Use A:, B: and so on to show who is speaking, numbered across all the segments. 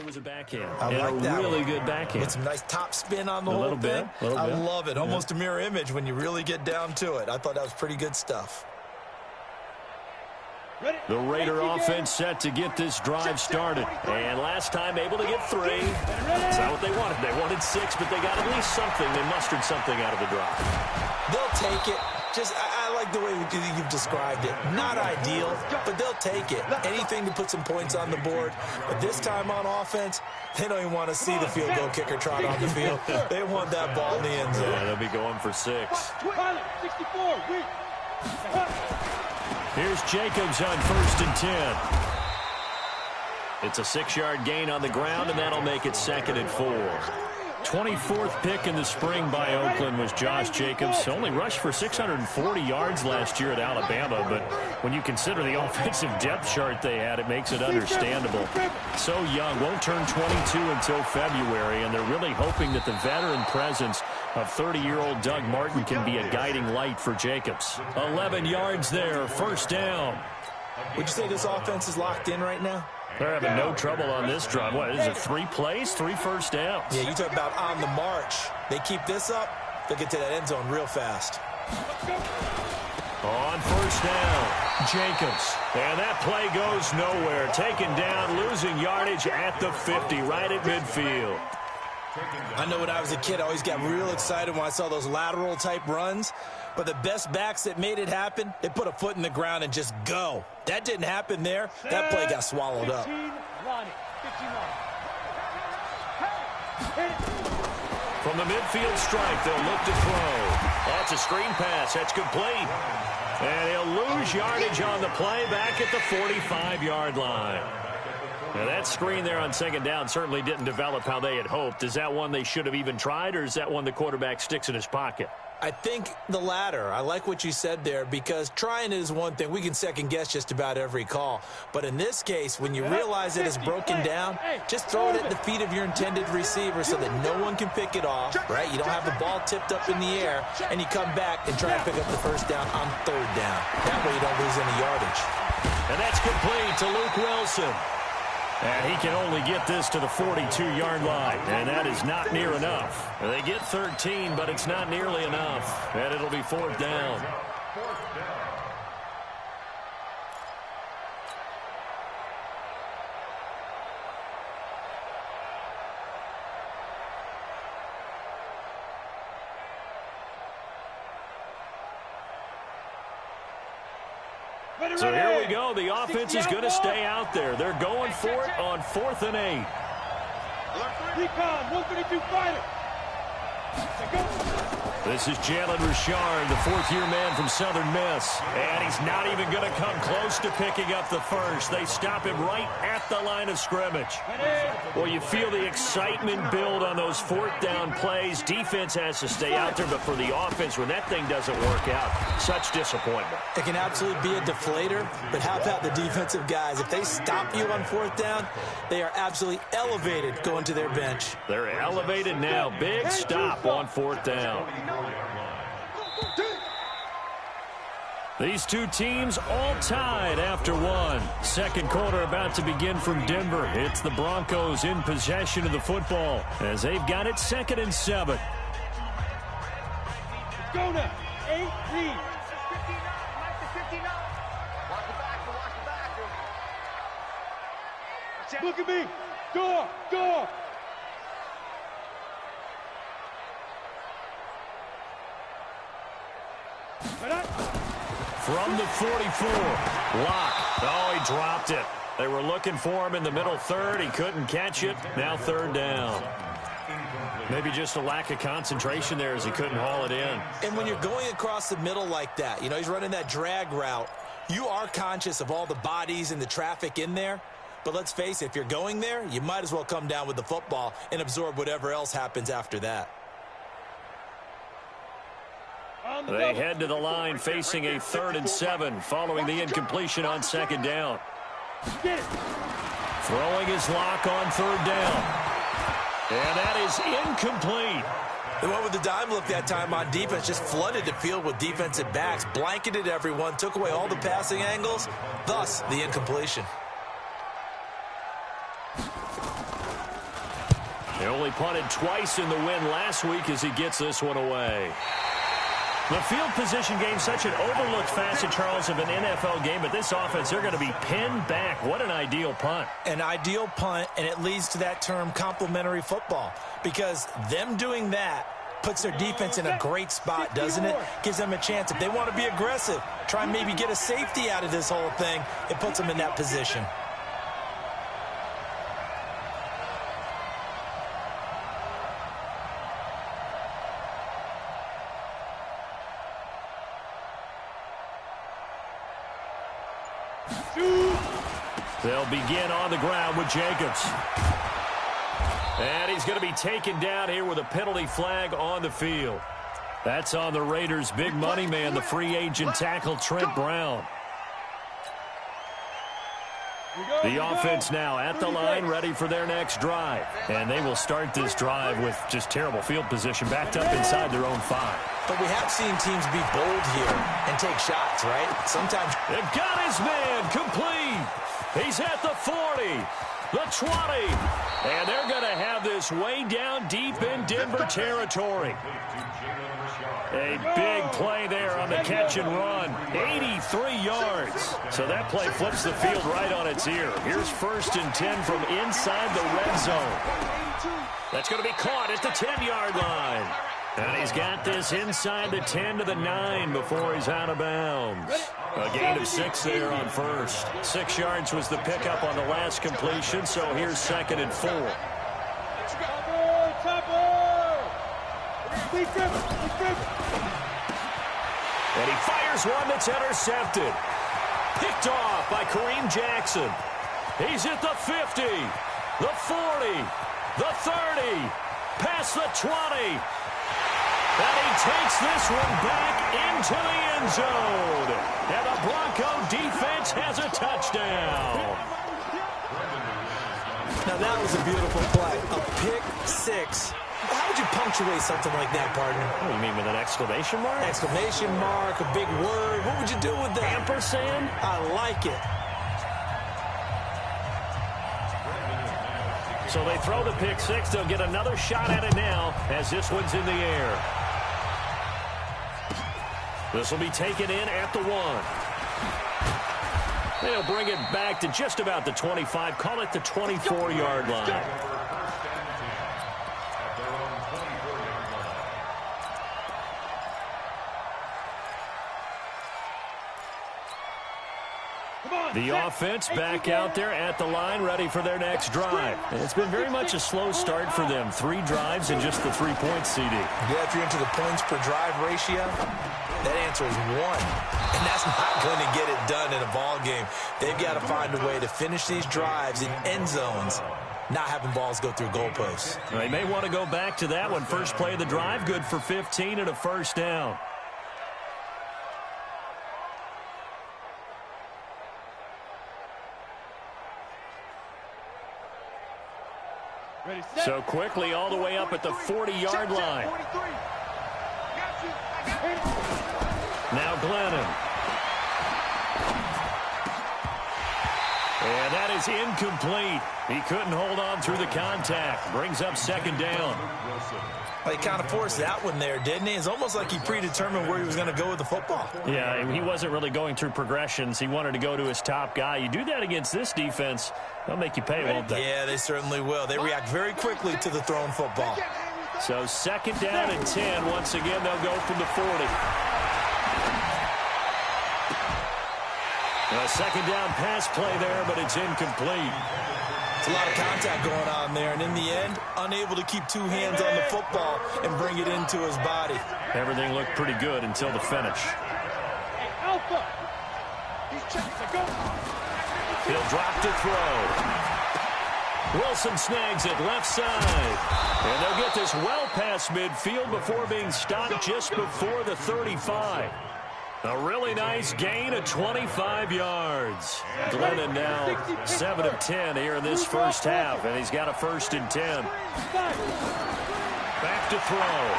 A: it was a backhand.
B: I like that.
A: Really good backhand.
B: With some nice top spin on the whole thing. I love it. Almost a mirror image when you really get down to it. I thought that was pretty good stuff.
A: The Raider offense set to get this drive started. And last time able to get 3. That's not what they wanted. They wanted 6, but they got at least something. They mustered something out of the drive.
B: They'll take it. I like the way you've described it. Not ideal, but they'll take it. Anything to put some points on the board. But this time on offense, they don't even want to see the field goal kicker trot on the field. They want that ball in the end zone.
A: Yeah, they'll be going for 6. Here's Jacobs on 1st and 10. It's a 6-yard gain on the ground, and that'll make it 2nd and 4. 24th pick in the spring by Oakland was Josh Jacobs. Only rushed for 640 yards last year at Alabama, but when you consider the offensive depth chart they had, it makes it understandable. So young, won't turn 22 until February, and they're really hoping that the veteran presence of 30-year-old Doug Martin can be a guiding light for Jacobs. 11 yards there, 1st down.
B: Would you say this offense is locked in right now?
A: They're having no trouble on this drive. What, is it 3 plays, 3 first downs?
B: Yeah, you talk about on the march. They keep this up, they'll get to that end zone real fast.
A: On 1st down, Jacobs. And that play goes nowhere. Taken down, losing yardage at the 50, right at midfield.
B: I know when I was a kid, I always got real excited when I saw those lateral-type runs. But the best backs that made it happen, they put a foot in the ground and just go. That didn't happen there. That play got swallowed up.
A: From the midfield stripe, they'll look to throw. That's a screen pass. That's complete. And he'll lose yardage on the play back at the 45-yard line. Now, that screen there on 2nd down certainly didn't develop how they had hoped. Is that one they should have even tried, or is that one the quarterback sticks in his pocket?
B: I think the latter. I like what you said there, because trying it is one thing. We can second-guess just about every call. But in this case, when you realize it is broken down, just throw it at the feet of your intended receiver so that no one can pick it off, right? You don't have the ball tipped up in the air, and you come back and try to pick up the 1st down on 3rd down. That way you don't lose any yardage.
A: And that's complete to Luke Wilson. And he can only get this to the 42-yard line, and that is not near enough. They get 13, but it's not nearly enough, and it'll be 4th down. So here we go. The offense is going to stay out there. They're going for it on 4th and 8.
C: Recon, 132 fighter.
A: This is Jalen Richard, the 4th-year man from Southern Miss. And he's not even going to come close to picking up the 1st. They stop him right at the line of scrimmage. Well, you feel the excitement build on those 4th down plays. Defense has to stay out there, but for the offense, when that thing doesn't work out, such disappointment.
B: It can absolutely be a deflator, but how about the defensive guys? If they stop you on 4th down, they are absolutely elevated going to their bench.
A: They're elevated now. Big stop on 4th down. These two teams all tied after 1. 2nd quarter about to begin from Denver. It's the Broncos in possession of the football as they've got it 2nd and 7.
C: Go now. 18. Look at me. Door.
A: From the 44, Locke. Oh, he dropped it. They were looking for him in the middle 3rd. He couldn't catch it. Now 3rd down. Maybe just a lack of concentration there as he couldn't haul it in.
B: And when you're going across the middle like that, you know, he's running that drag route, you are conscious of all the bodies and the traffic in there. But let's face it, if you're going there, you might as well come down with the football and absorb whatever else happens after that.
A: They head to the line facing a 3rd and 7 following the incompletion on 2nd down. Throwing his Lock on 3rd down. And that is incomplete.
B: They went with the dime look that time on defense, just flooded the field with defensive backs, blanketed everyone, took away all the passing angles, thus the incompletion.
A: They only punted twice in the win last week as he gets this one away. The field position game, such an overlooked facet, Charles, of an NFL game, but this offense, they're going to be pinned back. What an ideal punt.
B: An ideal punt, and it leads to that term complementary football, because them doing that puts their defense in a great spot, doesn't it? Gives them a chance. If they want to be aggressive, try and maybe get a safety out of this whole thing, it puts them in that position.
A: They'll begin on the ground with Jacobs. And he's going to be taken down here with a penalty flag on the field. That's on the Raiders' big money man, the free agent tackle, Trent Brown. The offense now at the line, ready for their next drive. And they will start this drive with just terrible field position, backed up inside their own 5.
B: But we have seen teams be bold here and take shots, right? Sometimes.
A: They've got his man complete. He's at the 40, the 20, and they're going to have this way down deep in Denver territory. A big play there on the catch and run, 83 yards. So that play flips the field right on its ear. Here's 1st and 10 from inside the red zone. That's going to be caught at the 10-yard line. And he's got this inside the 10 to the 9 before he's out of bounds. A gain of 6 there on first. 6 yards was the pickup on the last completion, so here's 2nd and 4. And he fires one that's intercepted. Picked off by Kareem Jackson. He's at the 50, the 40, the 30, past the 20. And he takes this one back into the end zone. And the Bronco defense has a touchdown.
B: Now that was a beautiful play. A pick 6. How would you punctuate something like that, partner?
A: What do you mean, with an exclamation mark?
B: Exclamation mark, a big word. What would you do with that?
A: Ampersand?
B: I like it.
A: So they throw the pick 6. They'll get another shot at it now as this one's in the air. This will be taken in at the 1. They'll bring it back to just about the 25. Call it the 24-yard line. The offense back out there at the line, ready for their next drive. And it's been very much a slow start for them. 3 drives and just the 3 points, CD.
B: Yeah, if you're into the points per drive ratio, that answer is 1. And that's not going to get it done in a ball game. They've got to find a way to finish these drives in end zones, not having balls go through goalposts.
A: They may want to go back to that one. First play of the drive, good for 15 and a first down. So quickly all the way up at the 40-yard line. Now Glennon. And that is incomplete. He couldn't hold on through the contact. Brings up 2nd down.
B: Well, he kind of forced that one there, didn't he? It's almost like he predetermined where he was going to go with the football.
A: Yeah, he wasn't really going through progressions. He wanted to go to his top guy. You do that against this defense, they'll make you pay, won't they?
B: Yeah, they certainly will. They react very quickly to the thrown football.
A: So 2nd down and 10. Once again, they'll go from the 40. A 2nd down pass play there, but it's incomplete.
B: It's a lot of contact going on there, and in the end, unable to keep 2 hands on the football and bring it into his body.
A: Everything looked pretty good until the finish. He'll drop to throw. Wilson snags it left side. And they'll get this well past midfield before being stopped just before the 35. A really nice gain of 25 yards. Glennon now 7 of 10 here in this first half, and he's got a 1st and 10. Back to throw.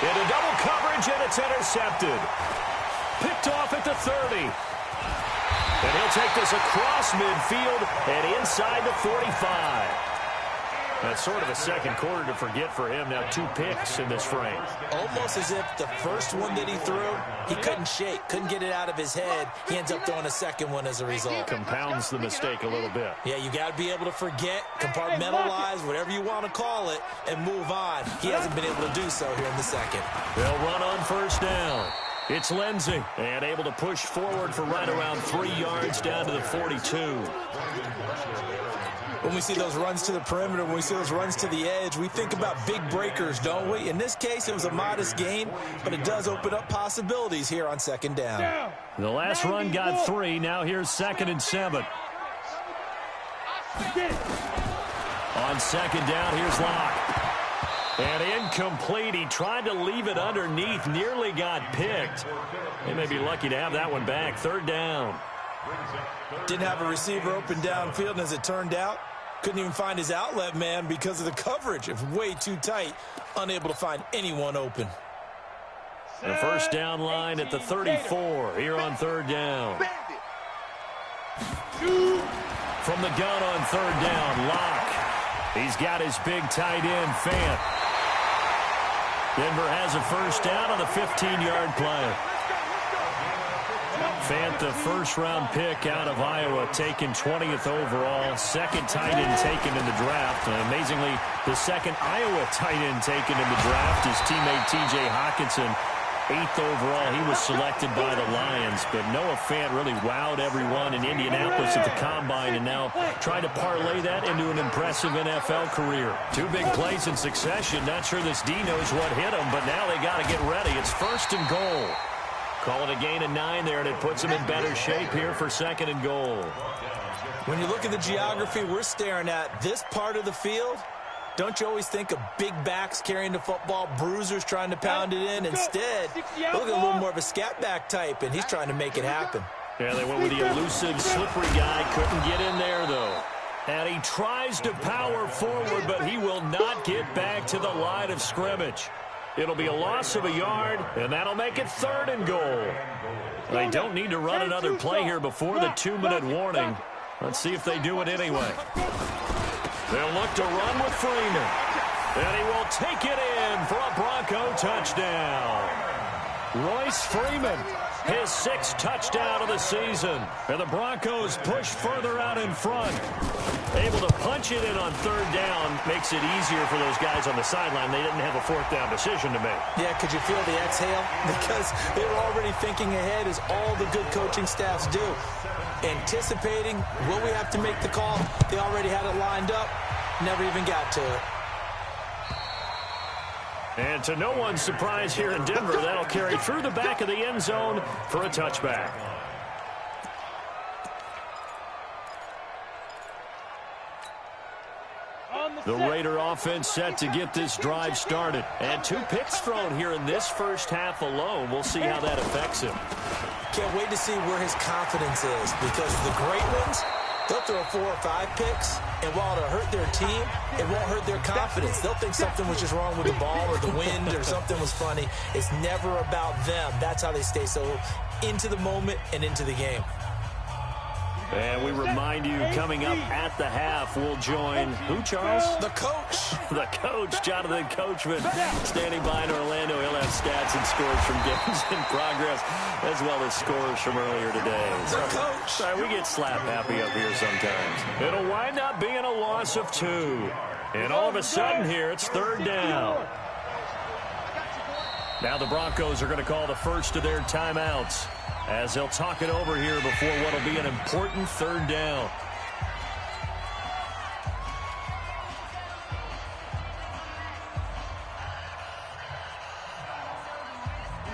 A: Into double coverage, and it's intercepted. Picked off at the 30. And he'll take this across midfield and inside the 45. That's sort of a second quarter to forget for him. Now 2 picks in this frame.
B: Almost as if the first one that he threw, he couldn't shake, couldn't get it out of his head. He ends up throwing a second one as a result.
A: Compounds the mistake a little bit.
B: Yeah, you got to be able to forget, compartmentalize, whatever you want to call it, and move on. He hasn't been able to do so here in the second.
A: They'll run on first down. It's Lindsey, and able to push forward for right around 3 yards down to the 42.
B: When we see those runs to the perimeter, when we see those runs to the edge, we think about big breakers, don't we? In this case, it was a modest gain, but it does open up possibilities here on second down.
A: The last run got 3. Now here's 2nd and 7. On second down, here's Locke. And incomplete. He tried to leave it underneath, nearly got picked. They may be lucky to have that one back. 3rd down.
B: Didn't have a receiver open downfield, and as it turned out, couldn't even find his outlet man because of the coverage. It was way too tight, unable to find anyone open.
A: The first down line at the 34 here on 3rd down. From the gun on 3rd down, Locke. He's got his big tight end, Fant. Denver has a first down on the 15-yard play. Fant, the first-round pick out of Iowa, taken 20th overall. 2nd tight end taken in the draft. Amazingly, the 2nd Iowa tight end taken in the draft. His teammate T.J. Hockenson, 8th overall. He was selected by the Lions. But Noah Fant really wowed everyone in Indianapolis at the Combine, and now trying to parlay that into an impressive NFL career. 2 big plays in succession. Not sure this D knows what hit him, but now they got to get ready. It's 1st and goal. Call it a gain of 9 there, and it puts them in better shape here for 2nd and goal.
B: When you look at the geography we're staring at, this part of the field, don't you always think of big backs carrying the football, bruisers trying to pound it in? Instead, look at a little more of a scat back type, and he's trying to make it happen.
A: Yeah, they went with the elusive, slippery guy. Couldn't get in there, though. And he tries to power forward, but he will not get back to the line of scrimmage. It'll be a loss of a yard, and that'll make it 3rd and goal. They don't need to run another play here before the 2-minute warning. Let's see if they do it anyway. They'll look to run with Freeman. And he will take it in for a Bronco touchdown. Royce Freeman, his 6th touchdown of the season. And the Broncos push further out in front. Able to punch it in on 3rd down. Makes it easier for those guys on the sideline. They didn't have a 4th down decision to make.
B: Yeah, could you feel the exhale? Because they were already thinking ahead, as all the good coaching staffs do. Anticipating, will we have to make the call? They already had it lined up. Never even got to it.
A: And to no one's surprise here in Denver, that'll carry through the back of the end zone for a touchback. The Raider offense set to get this drive started. And 2 picks thrown here in this first half alone. We'll see how that affects him.
B: Can't wait to see where his confidence is, because the great ones, they'll throw 4 or 5 picks, and while it'll hurt their team, it won't hurt their confidence. They'll think something was just wrong with the ball or the wind or something was funny. It's never about them. That's how they stay so into the moment and into the game.
A: And we remind you, coming up at the half, we'll join who, Charles?
B: The coach.
A: The coach, Jonathan Coachman, standing by in Orlando. He'll have stats and scores from games in progress, as well as scores from earlier today.
B: The coach.
A: Sorry, we get slap happy up here sometimes. It'll wind up being a loss of 2. And all of a sudden here, it's 3rd down. Now the Broncos are going to call the first of their timeouts, as they'll talk it over here before what will be an important 3rd down.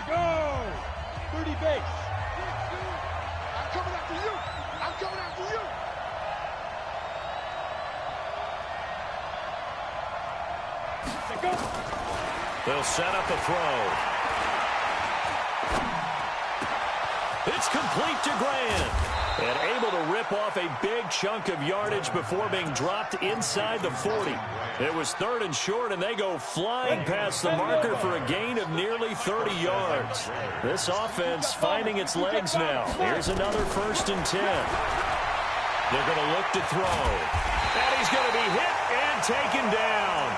C: Go! 30 base.
D: I'm coming after you. I'm coming after you.
C: Go.
A: They'll set up a throw. It's complete to Grant. And able to rip off a big chunk of yardage before being dropped inside the 40. It was 3rd and short, and they go flying past the marker for a gain of nearly 30 yards. This offense finding its legs now. Here's another 1st and 10. They're going to look to throw. And he's going to be hit and taken down.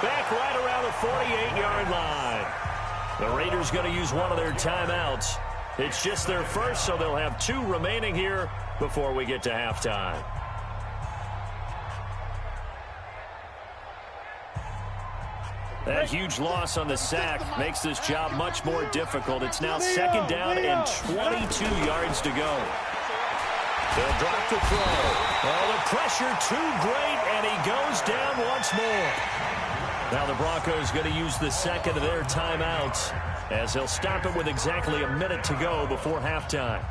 A: Back right around the 48-yard line. The Raiders going to use one of their timeouts. It's just their first, so they'll have 2 remaining here before we get to halftime. That huge loss on the sack makes this job much more difficult. It's now 2nd down and 22 yards to go. They'll drop the throw. Oh, the pressure too great, and he goes down once more. Now the Broncos going to use the 2nd of their timeouts, as he'll stop it with exactly a minute to go before halftime.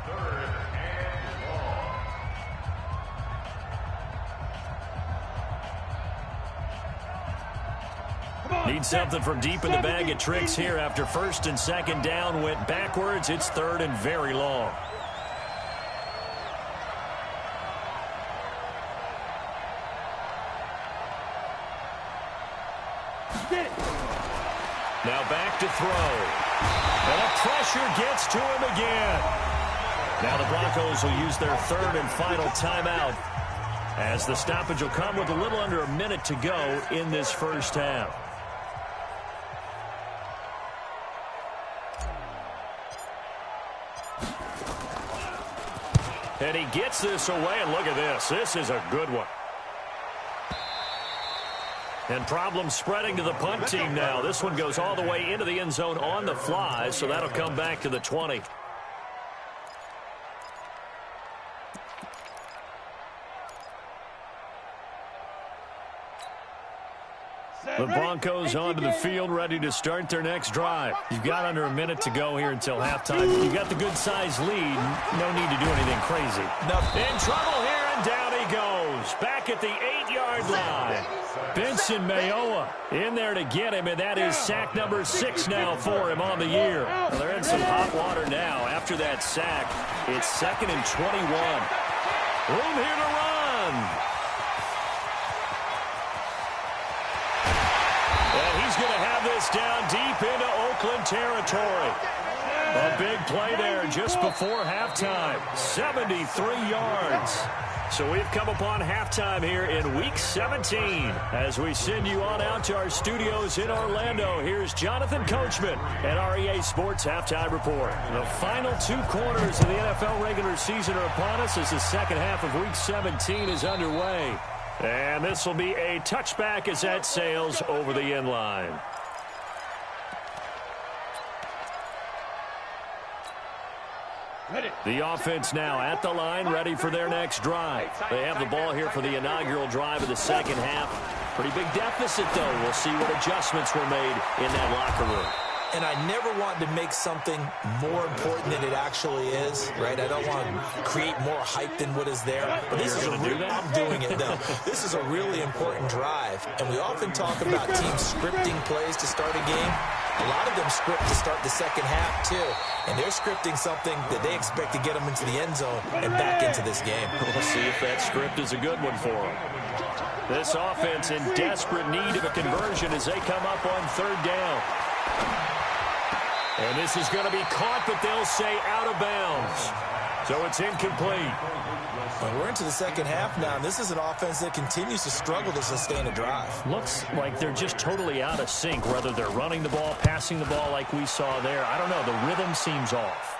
A: Need something from deep in the bag of tricks here after 1st and 2nd down went backwards. It's 3rd and very long. Now back to throw. And the pressure gets to him again. Now the Broncos will use their 3rd and final timeout, as the stoppage will come with a little under a minute to go in this first half. And he gets this away, and look at this. This is a good one. And problems spreading to the punt team now. This one goes all the way into the end zone on the fly, so that'll come back to the 20. The Broncos onto the field, ready to start their next drive. You've got under a minute to go here until halftime. You've got the good-sized lead. No need to do anything crazy. In trouble here, and down he goes. Back at the 8-yard line. Benson Mayowa in there to get him, and that is sack number 6 now for him on the year. Well, they're in some hot water now. After that sack, it's 2nd and 21. Room here to run. And he's going to have this down deep into Oakland territory. A big play there just before halftime. 73 yards. So we've come upon halftime here in Week 17. As we send you on out to our studios in Orlando, here's Jonathan Coachman at REA Sports Halftime Report. The final 2 quarters of the NFL regular season are upon us as the second half of Week 17 is underway. And this will be a touchback as that sails over the end line. The offense now at the line, ready for their next drive. They have the ball here for the inaugural drive of the second half. Pretty big deficit, though. We'll see what adjustments were made in that locker room.
B: And I never want to make something more important than it actually is, right? I don't want to create more hype than what is there. But this is I'm doing it, though. This is a really important drive. And we often talk about teams scripting plays to start a game. A lot of them script to start the second half, too. And they're scripting something that they expect to get them into the end zone and back into this game.
A: We'll see if that script is a good one for them. This offense in desperate need of a conversion as they come up on 3rd down. And this is going to be caught, but they'll say out of bounds. So it's incomplete.
B: Well, we're into the second half now, and this is an offense that continues to struggle to sustain a drive.
A: Looks like they're just totally out of sync, whether they're running the ball, passing the ball like we saw there. I don't know. The rhythm seems off.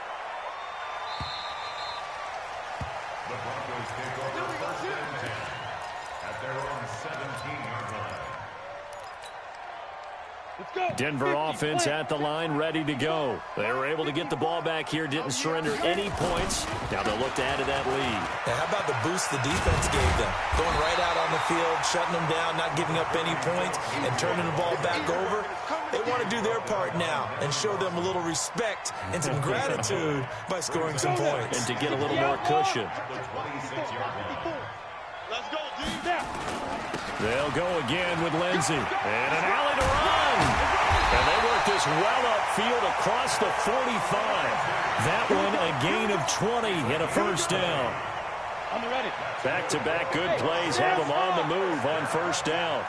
E: The Broncos take over 1st and 10 at their own 17-yard line.
A: Denver offense at the line, ready to go. They were able to get the ball back here, didn't surrender any points. Now they'll look to add to that lead.
B: Now, how about the boost the defense gave them? Going right out on the field, shutting them down, not giving up any points, and turning the ball back over. They want to do their part now and show them a little respect and some gratitude by scoring some points.
A: And to get a little more cushion.
D: Let's go, D.
A: They'll go again with Lindsey. And an alley to run. And they work this well upfield across the 45. That one a gain of 20 and a first down.
C: On the ready.
A: Back-to-back good plays have them on the move on first down.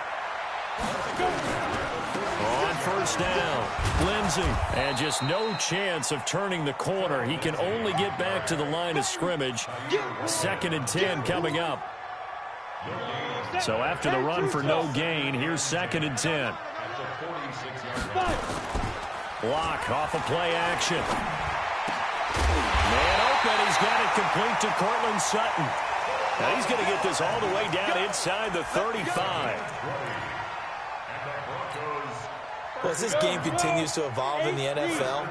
A: On first down, Lindsey. And just no chance of turning the corner. He can only get back to the line of scrimmage. 2nd and 10 coming up. So after the run for no gain, here's 2nd and 10. Block off of play action. Man open. He's got it complete to Cortland Sutton. Now he's going to get this all the way down inside the 35.
B: Well, as this game continues to evolve in the NFL,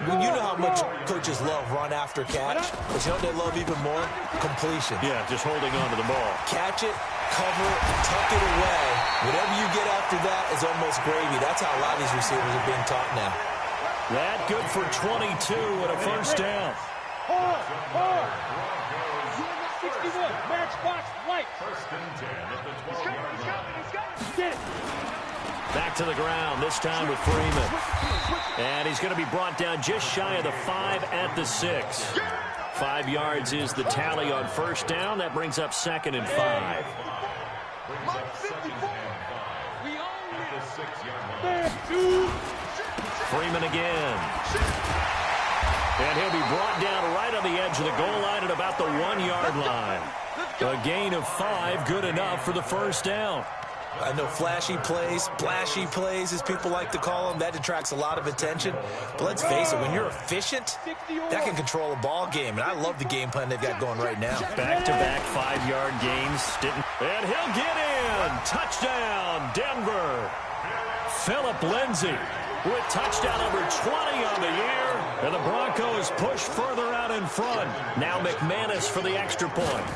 B: you know how much coaches love run after catch, but you know what they love even more? Completion.
A: Yeah, just holding on to the ball.
B: Catch it, cover it, tuck it away. Whatever you get after that is almost gravy. That's how a lot of these receivers are being taught now.
A: That good for 22 and a first down.
C: Hard. 61, matchbox light.
E: First and 10 at the 12-yard line.
C: Get it.
A: Back to the ground, this time with Freeman. And he's going to be brought down just shy of the 5 at the 6. 5 yards is the tally on first down. That brings up 2nd and 5.
E: Brings up 2nd and 5 at the 6-yard line.
A: Freeman again. And he'll be brought down right on the edge of the goal line at about the 1-yard line. A gain of 5, good enough for the first down.
B: I know flashy plays, splashy plays, as people like to call them, that attracts a lot of attention. But let's face it, when you're efficient, that can control a ball game. And I love the game plan they've got going right now.
A: Back-to-back 5-yard gains. And he'll get in. Touchdown, Denver. Phillip Lindsay with touchdown number 20 on the year. And the Broncos push further out in front. Now McManus for the extra point.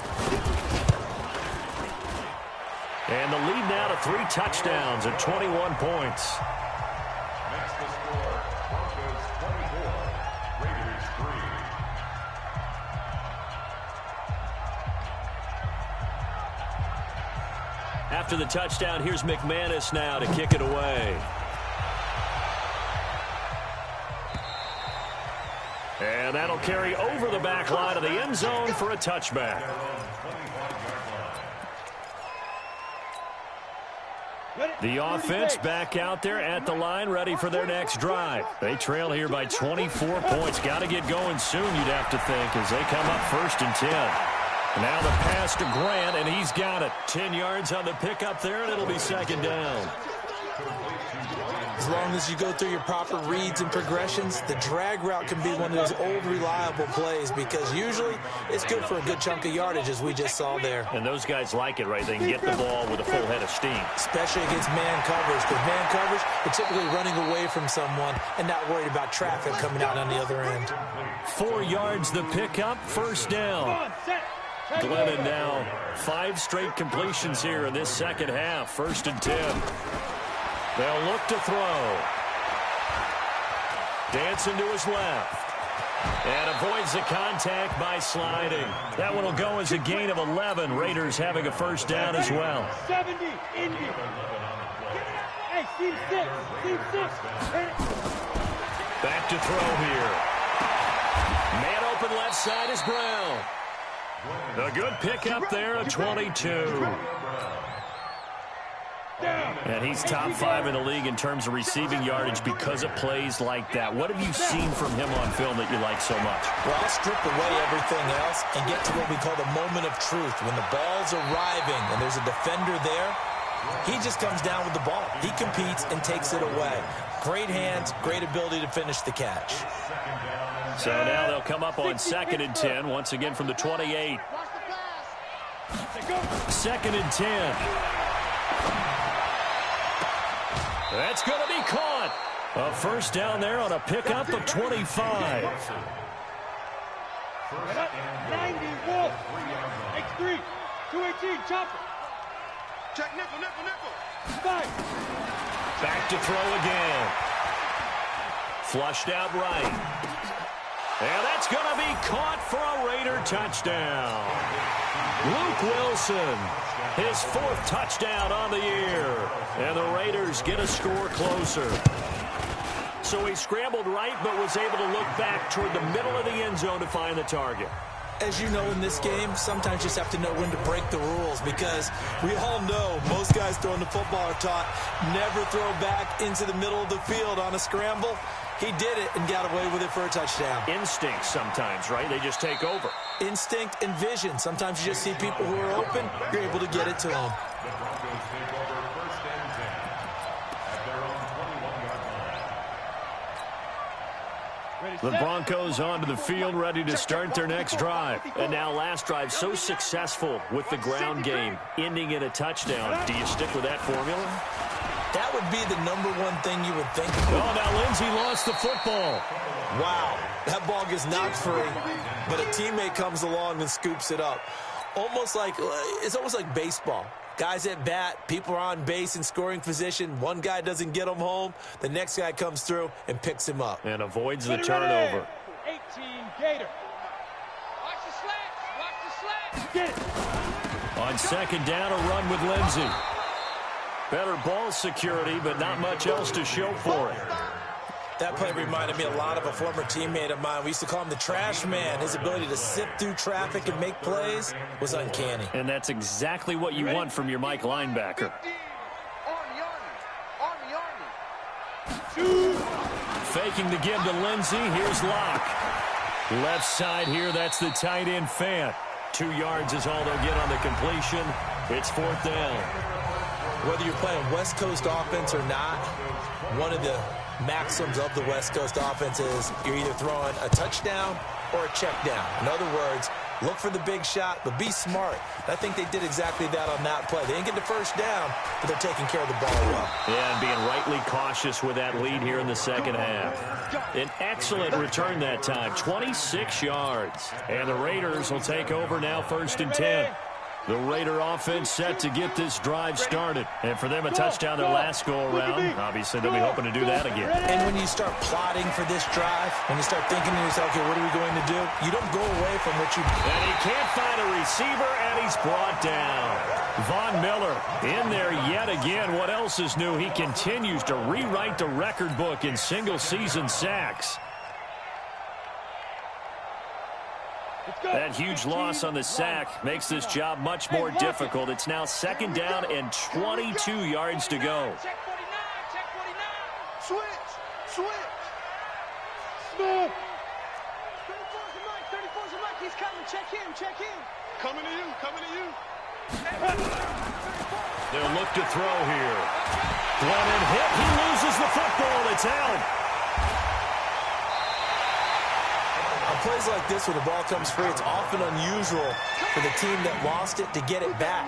A: And the lead now to 3 touchdowns at 21 points.
E: Makes the score Broncos 24, Raiders 3.
A: After the touchdown, here's McManus now to kick it away. And that'll carry over the back line of the end zone for a touchback. The offense back out there at the line, ready for their next drive. They trail here by 24 points. Got to get going soon, you'd have to think, as they come up 1st and 10. Now the pass to Grant, and he's got it. 10 yards on the pickup there, and it'll be 2nd down.
B: As long as you go through your proper reads and progressions, the drag route can be one of those old reliable plays because usually it's good for a good chunk of yardage, as we just saw there.
A: And those guys like it, right? They can get the ball with a full head of steam.
B: Especially against man coverage, because man coverage, they're typically running away from someone and not worried about traffic coming out on the other end.
A: 4 yards the pickup, first down. Glennon now 5 straight completions here in this second half. 1st and 10. They'll look to throw. Dancing to his left. And avoids the contact by sliding. That one will go as a gain of 11. Raiders having a first down as well.
C: 70, Indy. Hey, team 6. Team 6.
A: Back to throw here. Man open left side is Brown. A good pickup there at 22. And he's top 5 in the league in terms of receiving yardage because of plays like that. What have you seen from him on film that you like so much?
B: Well, I'll strip away everything else and get to what we call the moment of truth. When the ball's arriving and there's a defender there, he just comes down with the ball. He competes and takes it away. Great hands, great ability to finish the catch.
A: So now they'll come up on 2nd and 10, once again from the 28. 2nd and 10. That's going to be caught. A first down there on a pickup of 25.
C: 90, Wolf. X3. 218, chopper.
D: Check nickel.
C: 5.
A: Back to throw again. Flushed out right. And that's going to be caught for a Raider touchdown. Luke Wilson, his 4th touchdown on the year. And the Raiders get a score closer. So he scrambled right, but was able to look back toward the middle of the end zone to find the target.
B: As you know, in this game, sometimes you just have to know when to break the rules, because we all know most guys throwing the football are taught never throw back into the middle of the field on a scramble. He did it and got away with it for a touchdown.
A: Instinct sometimes, right? They just take over.
B: Instinct and vision. Sometimes you just see people who are open, you're able to get it to them.
E: The Broncos take over first and 10 at their own 21-yard line.
A: The Broncos onto the field, ready to start their next drive. And now last drive so successful with the ground game, ending in a touchdown. Do you stick with that formula?
B: That would be the number one thing you would think.
A: Oh, now Lindsey lost the football.
B: Wow, that ball gets knocked free, but a teammate comes along and scoops it up. It's almost like baseball. Guys at bat, people are on base in scoring position. One guy doesn't get him home. The next guy comes through and picks him up.
A: And avoids the turnover.
C: 18 Gator. Watch the slats. Get it.
A: On second down, a run with Lindsey. Better ball security, but not much else to show for it.
B: That play reminded me a lot of a former teammate of mine. We used to call him the trash man. His ability to sift through traffic and make plays was uncanny.
A: And that's exactly what you want from your Mike linebacker. Faking the give to Lindsey. Here's Locke. Left side here, that's the tight end Fant. 2 yards is all they'll get on the completion. It's fourth down.
B: Whether you're playing West Coast offense or not, one of the maxims of the West Coast offense is you're either throwing a touchdown or a check down. In other words, look for the big shot, but be smart. And I think they did exactly that on that play. They didn't get the first down, but they're taking care of the ball well.
A: Yeah, and being rightly cautious with that lead here in the second half. An excellent return that time, 26 yards. And the Raiders will take over now, first and 10. The Raider offense set to get this drive started. And for them, a touchdown their last go-around. Obviously, they'll be hoping to do that again.
B: And when you start plotting for this drive, when you start thinking to yourself, okay, what are we going to do? You don't go away from what you...
A: And he can't find a receiver, and he's brought down. Von Miller in there yet again. What else is new? He continues to rewrite the record book in single-season sacks. That huge loss on the sack makes this job much more difficult. It's now second down and 22 yards to go.
D: Check 49, check 49. Switch. 34's a Mike, he's coming. Check him. Coming to you.
A: They'll look to throw here. Glennon hit. He loses the football. It's out.
B: On plays like this, when the ball comes free, it's often unusual for the team that lost it to get it back,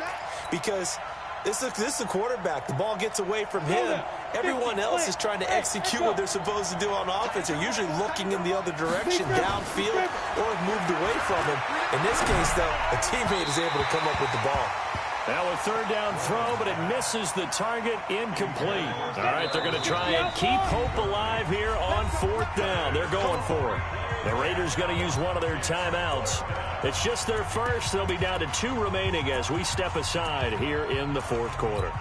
B: because this is the quarterback. The ball gets away from him. Everyone else is trying to execute what they're supposed to do on offense. They're usually looking in the other direction, downfield, or have moved away from him. In this case, though, a teammate is able to come up with the ball.
A: Now a third down throw, but it misses the target, incomplete. All right, they're going to try and keep hope alive here on fourth down. They're going for it. The Raiders going to use one of their timeouts. It's just their first. They'll be down to 2 remaining as we step aside here in the fourth quarter.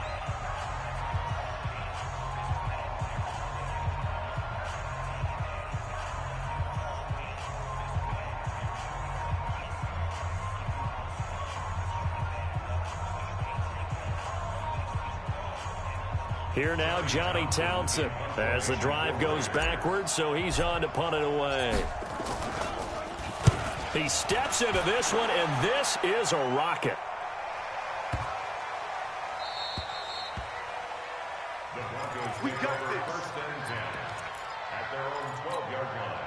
A: Here now, Johnny Townsend, as the drive goes backwards, so he's on to punt it away. He steps into this one, and this is a rocket.
E: The Broncos take over first and 10 at their own 12-yard line.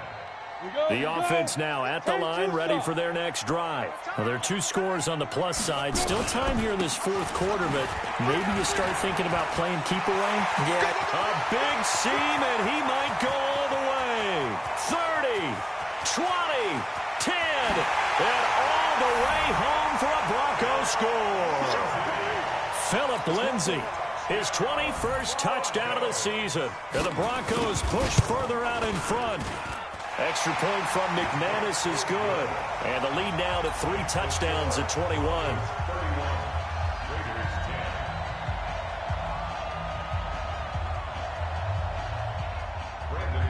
A: The offense now at the line, ready for their next drive. Well, there are 2 scores on the plus side. Still time here in this fourth quarter, but maybe you start thinking about playing keep away.
B: Yeah.
A: A big seam, and he might go all the way. 30, 20, 10, and all the way home for a Broncos score. Phillip Lindsay, his 21st touchdown of the season. And the Broncos push further out in front. Extra point from McManus is good. And the lead now to 3 touchdowns at 21.
E: Brandon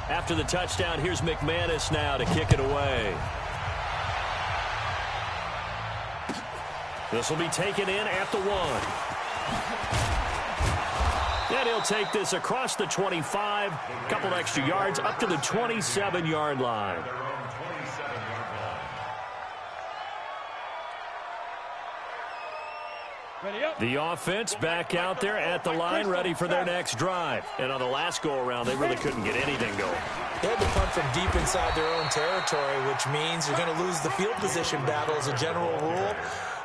A: After the touchdown, here's McManus now to kick it away. This will be taken in at the 1. And he'll take this across the 25, a couple extra yards, up to the 27-yard line. The offense back out there at the line, ready for their next drive. And on the last go-around, they really couldn't get anything going.
B: They had to punt from deep inside their own territory, which means you're going to lose the field position battle as a general rule.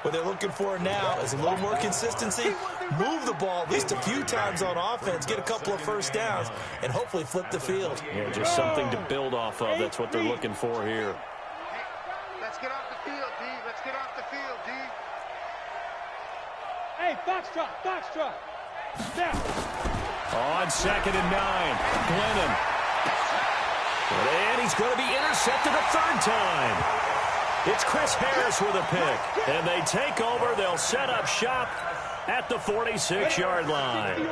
B: What they're looking for now is a little more consistency, move the ball at least a few times on offense, get a couple of first downs, and hopefully flip the field.
A: Yeah, just something to build off of. That's what they're looking for here.
D: Let's get off the field, D. Let's get off the field, D.
C: Hey, foxtrot, foxtrot. Now.
A: On 2nd and 9, Glennon. And he's going to be intercepted a third time. It's Chris Harris with a pick. And they take over. They'll set up shop at the 46-yard line.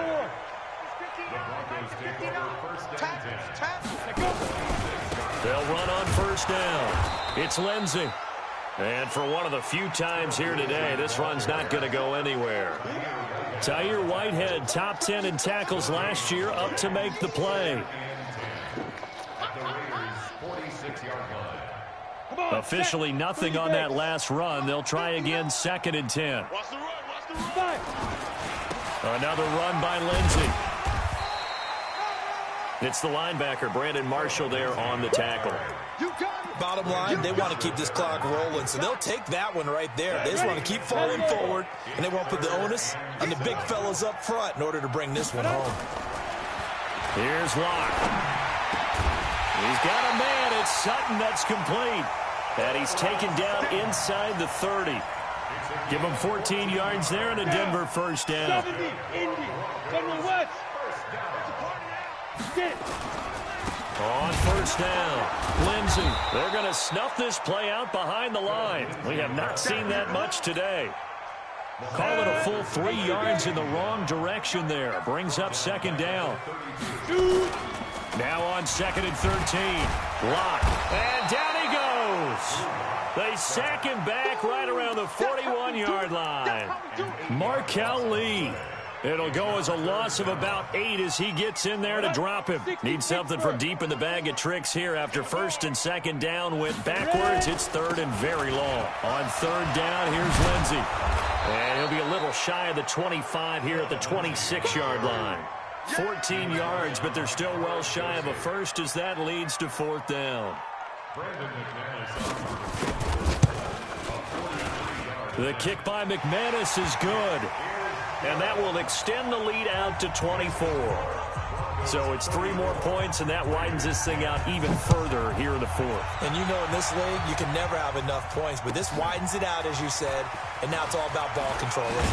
A: They'll run on first down. It's Lindsey. And for one of the few times here today, this run's not going to go anywhere. Tyre Whitehead, top 10 in tackles last year, up to make the play. Officially nothing on that last run. They'll try again 2nd and 10. Another run by Lindsey. It's the linebacker, Brandon Marshall, there on the tackle.
B: Bottom line, they want to keep this clock rolling, so they'll take that one right there. They just want to keep falling forward, and they won't put the onus on the big fellas up front in order to bring this one home.
A: Here's Locke. He's got a man. It's Sutton that's complete. And he's taken down inside the 30. Give him 14 yards there and a Denver first down.
C: 70, Indy, Denver West. Get it.
A: On first down, Lindsey. They're going to snuff this play out behind the line. We have not seen that much today. Call it a full 3 yards in the wrong direction there. Brings up 2nd down. Now on 2nd and 13. Locke. And down he goes. They sack him back right around the 41-yard line. Markel Lee. It'll go as a loss of about 8 as he gets in there to drop him. Needs something from deep in the bag of tricks here after 1st and 2nd down went backwards. It's 3rd and very long. On 3rd down, here's Lindsey. And he'll be a little shy of the 25 here at the 26-yard line. 14 yards, but they're still well shy of a first as that leads to 4th down. The kick by McManus is good. And that will extend the lead out to 24. So it's 3 more points, and that widens this thing out even further here in the 4th.
B: And you know in this league, you can never have enough points. But this widens it out, as you said. And now it's all about ball control, isn't it?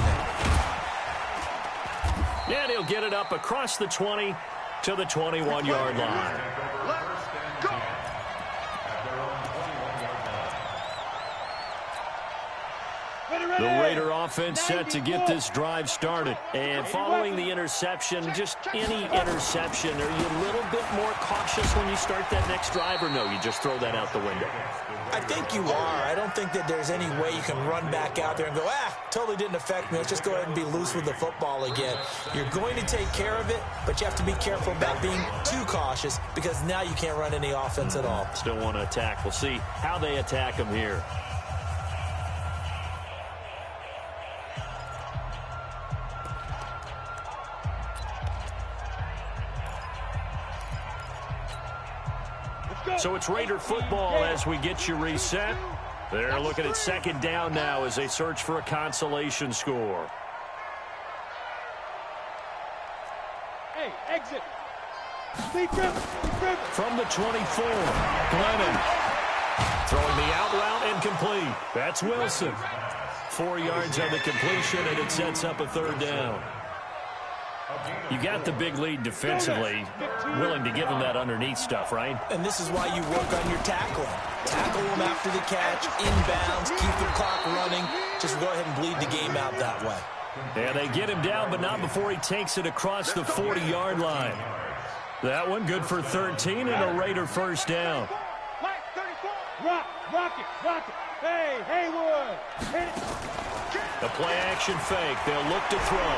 A: And he'll get it up across the 20 to the 21-yard line. The Raider offense set to get this drive started. And following the interception, just any interception, are you a little bit more cautious when you start that next drive, or no, you just throw that out the window?
B: I think you are. I don't think that there's any way you can run back out there and go, totally didn't affect me. Let's just go ahead and be loose with the football again. You're going to take care of it, but you have to be careful about being too cautious because now you can't run any offense at all.
A: Still want to attack. We'll see how they attack them here. So it's Raider football as we get you reset. They're looking at 2nd down now as they search for a consolation score.
C: Hey, exit.
A: From the 24, Glennon. Throwing the out route incomplete. That's Wilson. 4 yards on the completion, and it sets up a 3rd down. You got the big lead defensively, willing to give them that underneath stuff, right?
B: And this is why you work on your tackling. Tackle them after the catch, inbounds, keep the clock running. Just go ahead and bleed the game out that way.
A: Yeah, they get him down, but not before he takes it across the 40-yard line. That one good for 13 and a Raider first down.
C: Mike, 34. Rock it. Hey, Haywood. Hit it.
A: The play action fake. They'll look to throw.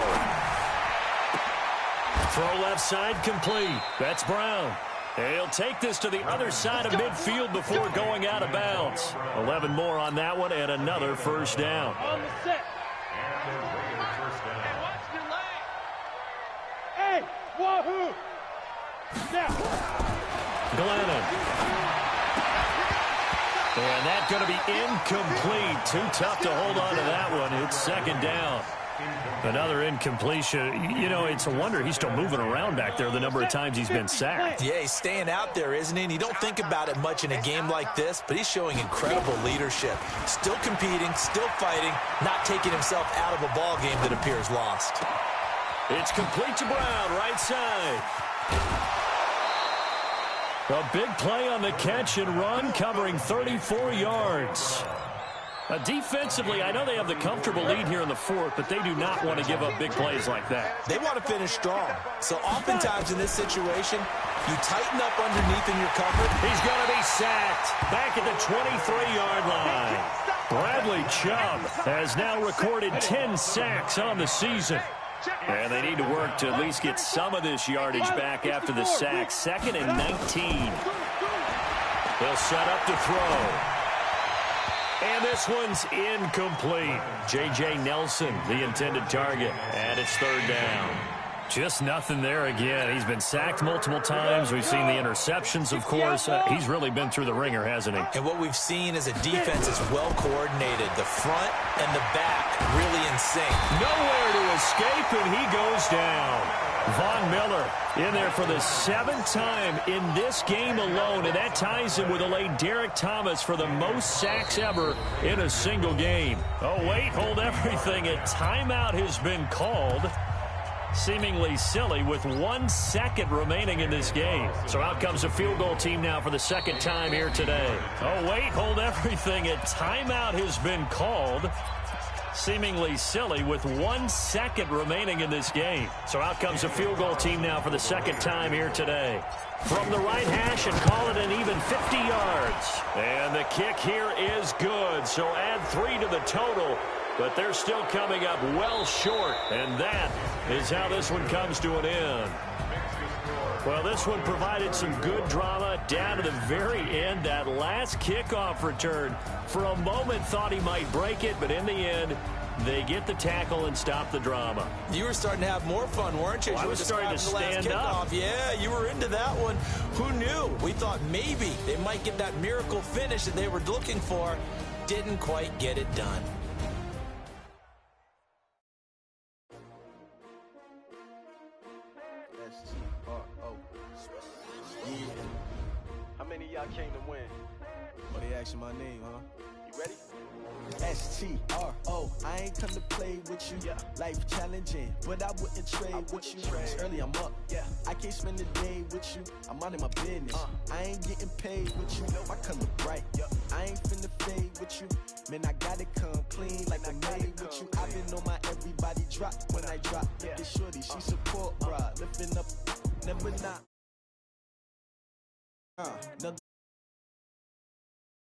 A: Throw left side complete. That's Brown. He'll take this to the other side of midfield before going out of bounds. 11 more on that one and another first down.
C: On the set.
E: And a Raider first down.
C: Hey, wahoo. Now.
A: Glennon. And that's going to be incomplete. Too tough to hold on to that one. It's second down. Another incompletion. You know, it's a wonder he's still moving around back there the number of times he's been sacked.
B: Yeah, he's staying out there, isn't he? And you don't think about it much in a game like this, but he's showing incredible leadership. Still competing, still fighting, not taking himself out of a ball game that appears lost.
A: It's complete to Brown, right side. A big play on the catch and run, covering 34 yards. Defensively, I know they have the comfortable lead here in the fourth, but they do not want to give up big plays like that.
B: They want to finish strong. So oftentimes in this situation, you tighten up underneath in your cover.
A: He's going to be sacked back at the 23-yard line. Bradley Chubb has now recorded 10 sacks on the season. And they need to work to at least get some of this yardage back after the sack. 2nd and 19. They'll set up to throw. And this one's incomplete. J.J. Nelson, the intended target. And it's third down. Just nothing there again. He's been sacked multiple times. We've seen the interceptions, of course. He's really been through the ringer, hasn't he?
B: And what we've seen is a defense that's well coordinated. The front and the back really in sync.
A: Nowhere to escape, and he goes down. Von Miller in there for the 7th time in this game alone, and that ties him with a late Derek Thomas for the most sacks ever in a single game. Oh, wait, hold everything. A timeout has been called. Seemingly silly with 1 second remaining in this game. So out comes a field goal team now for the second time here today. Oh, wait, hold everything. A timeout has been called. Seemingly silly with 1 second remaining in this game. So out comes a field goal team now for the second time here today. From the right hash and call it an even 50 yards. And the kick here is good. So add 3 to the total. But they're still coming up well short. And that is how this one comes to an end. Well, this one provided some good drama down to the very end. That last kickoff return, for a moment thought he might break it, but in the end, they get the tackle and stop the drama.
B: You were starting to have more fun, weren't you?
A: Well, I was starting to stand up.
B: Yeah, you were into that one. Who knew? We thought maybe they might get that miracle finish that they were looking for. Didn't quite get it done.
D: How many of y'all came to win?
F: Oh, they asking my name, huh?
D: You ready?
F: S-T-R-O, I ain't come to play with you.
D: Yeah.
F: Life challenging, but I wouldn't trade with you. It's early, I'm up.
D: Yeah.
F: I can't spend the day with you. I'm out of my business. I ain't getting paid with you. My color bright.
D: Yep.
F: I ain't finna fade with you. Man, I gotta come clean like I made with you. I've been on my everybody drop when I drop.
D: Yeah.
F: This shorty, she support, bruh. Lifting up, never not.